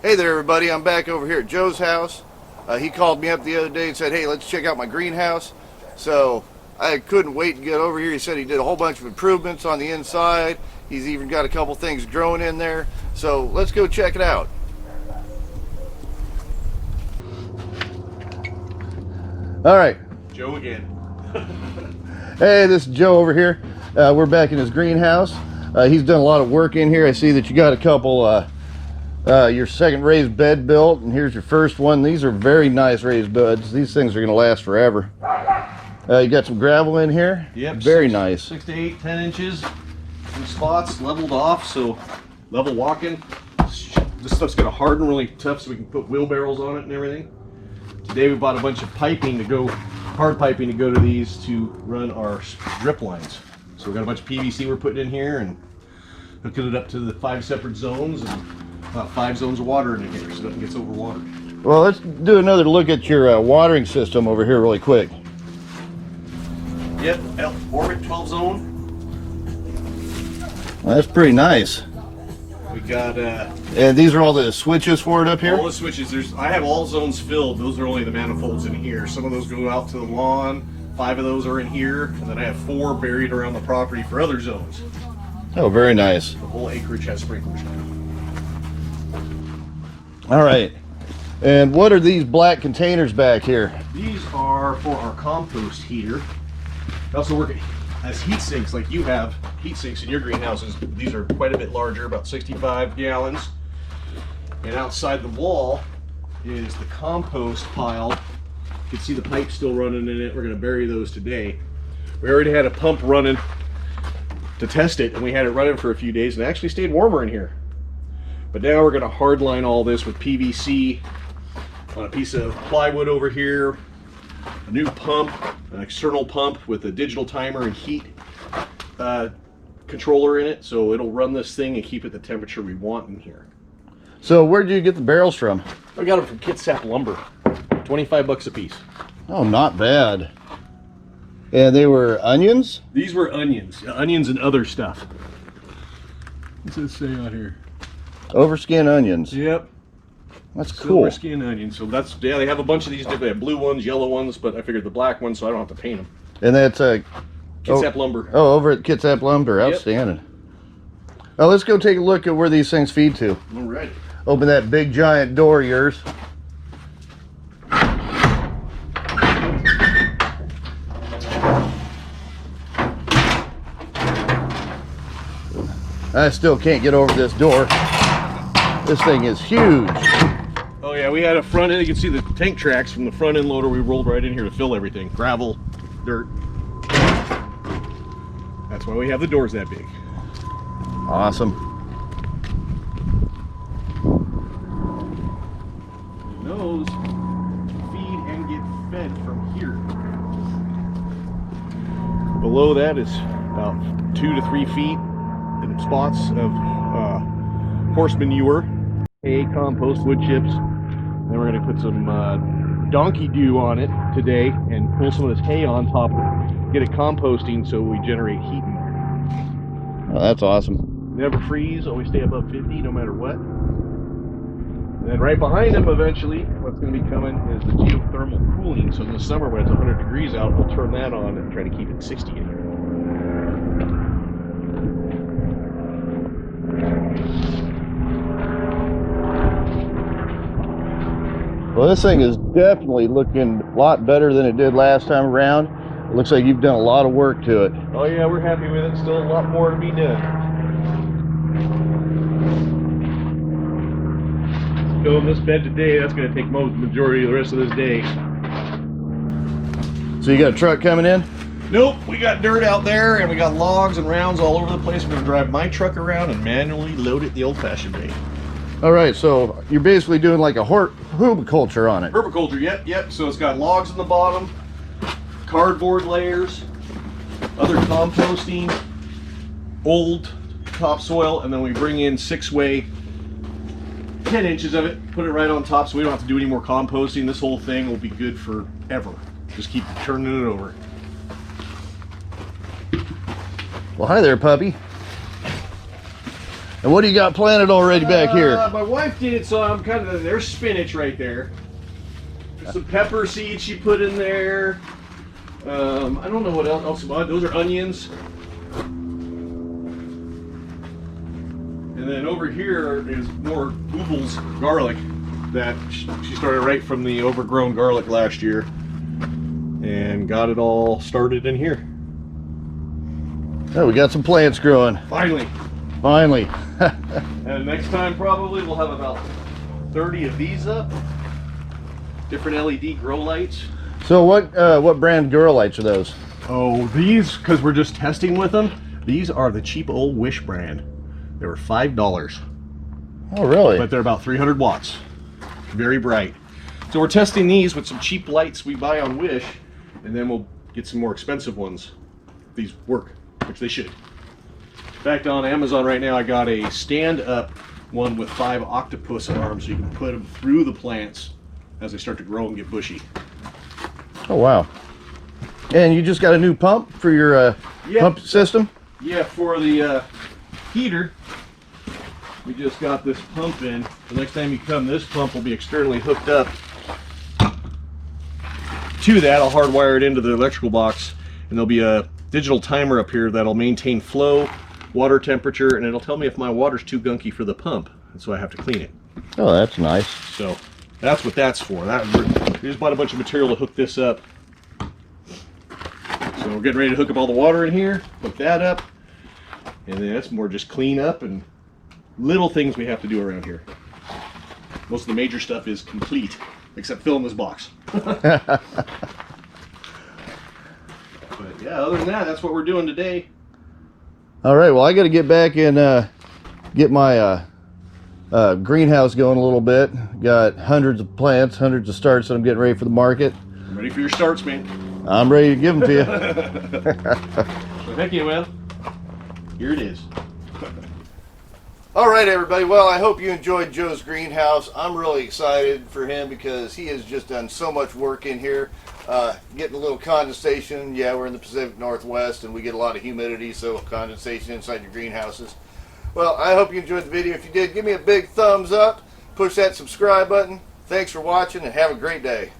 Hey there everybody, I'm back over here at Joe's house. He called me up the other day and said, hey, let's check out my greenhouse. So I couldn't wait to get over here. He said he did a whole bunch of improvements on the inside. He's even got a couple things growing in there. So let's go check it out. All right. Joe again. Hey, this is Joe over here. We're back in his greenhouse. He's done a lot of work in here. I see that you got a couple your second raised bed built, and here's your first one. These are very nice raised beds. These things are going to last forever. You got some gravel in here. Yep. Very nice. 6 to 8, 10 inches in spots, leveled off, so level walking. This stuff's going to harden really tough so we can put wheelbarrows on it and everything. Today we bought a bunch of piping to go, hard piping to go to these to run our drip lines. So we got a bunch of PVC we're putting in here and hooking it up to the 5 separate zones, and about 5 zones of water in here so nothing gets overwatered. Well, let's do another look at your watering system over here really quick. Yep, Orbit 12 zone. Well, that's pretty nice. We got and these are all the switches for it up here? all the switches. I have all zones filled. Those are only the manifolds in here. Some of those go out to the lawn. 5 of those are in here, and then I have 4 buried around the property for other zones. Oh, very nice. The whole acreage has sprinklers now. All right. And what are these black containers back here? These are for our compost heater. I also work as heat sinks, like you have heat sinks in your greenhouses. These are quite a bit larger, about 65 gallons. And outside the wall is the compost pile. You can see the pipe still running in it. We're going to bury those today. We already had a pump running to test it, and we had it running for a few days, and it actually stayed warmer in here. But now we're going to hardline all this with PVC on a piece of plywood over here, a new pump, an external pump with a digital timer and heat controller in it, so it'll run this thing and keep it the temperature we want in here. So where did you get the barrels from? I got them from Kitsap Lumber, 25 bucks a piece. Oh, not bad. And they were onions? These were onions and other stuff. What's it say on here? Overskin onions. Yep. That's cool. Silver skin onions. So that's, yeah, they have a bunch of these different. They have blue ones, yellow ones, but I figured the black ones so I don't have to paint them. And that's Kitsap Lumber. Oh, over at Kitsap Lumber. Outstanding. Yep. Now let's go take a look at where these things feed to. All right. Open that big giant door of yours. I still can't get over this door. This thing is huge. Oh yeah, we had a front end. You can see the tank tracks from the front end loader. We rolled right in here to fill everything. Gravel, dirt. That's why we have the doors that big. Awesome. And those feed and get fed from here. Below that is about 2 to 3 feet in spots of horse manure, hay, compost, wood chips. Then we're going to put some donkey dew on it today and pull some of this hay on top of it, get it composting so we generate heat in there. Oh, that's awesome. Never freeze, always stay above 50 no matter what. And then right behind them eventually, what's going to be coming is the geothermal cooling. So in the summer when it's 100 degrees out, we'll turn that on and try to keep it 60 in here. Well, this thing is definitely looking a lot better than it did last time around. It looks like you've done a lot of work to it. Oh yeah, we're happy with it. Still a lot more to be done. Fill this bed today. That's going to take most majority of the rest of this day. So you got a truck coming in? Nope, we got dirt out there and we got logs and rounds all over the place. We're going to drive my truck around and manually load it the old-fashioned way. All right, so you're basically doing like a herbiculture on it. Herbiculture, yep. So it's got logs in the bottom, cardboard layers, other composting, old topsoil, and then we bring in 6-way, 10 inches of it, put it right on top so we don't have to do any more composting. This whole thing will be good forever. Just keep turning it over. Well, hi there, puppy. And what do you got planted already back here? My wife did, so I'm kind of, there's spinach right there. There's some pepper seeds she put in there. I don't know what else. Those are onions. And then over here is more Google's garlic that she started right from the overgrown garlic last year. And got it all started in here. Oh, we got some plants growing. Finally. Finally. And next time probably we'll have about 30 of these up. Different LED grow lights. So what brand grow lights are those? Oh, these, because we're just testing with them, these are the cheap old Wish brand. They were $5. Oh, really? But they're about 300 watts. Very bright. So we're testing these with some cheap lights we buy on Wish, and then we'll get some more expensive ones. These work, which they should. In fact, on Amazon right now, I got a stand-up one with 5 octopus arms, so you can put them through the plants as they start to grow and get bushy. Oh, wow. And you just got a new pump for your pump system? Yeah, for the heater, we just got this pump in. The next time you come, this pump will be externally hooked up to that. I'll hardwire it into the electrical box, and there'll be a digital timer up here that'll maintain flow, water temperature, and it'll tell me if my water's too gunky for the pump, and so I have to clean it. Oh, that's nice. So that's what that's for. We just bought a bunch of material to hook this up. So we're getting ready to hook up all the water in here, hook that up, and then that's more just clean up and little things we have to do around here. Most of the major stuff is complete, except filling this box. But yeah, other than that, that's what we're doing today. All right, well, I got to get back and get my greenhouse going a little bit. Got hundreds of plants, hundreds of starts that I'm getting ready for the market. I'm ready for your starts, man. I'm ready to give them to you. So heck yeah, man. Here it is. All right, everybody. Well, I hope you enjoyed Joe's greenhouse. I'm really excited for him because he has just done so much work in here. Getting a little condensation. Yeah, we're in the Pacific Northwest and we get a lot of humidity, so condensation inside your greenhouses. Well, I hope you enjoyed the video. If you did, give me a big thumbs up. Push that subscribe button. Thanks for watching and have a great day.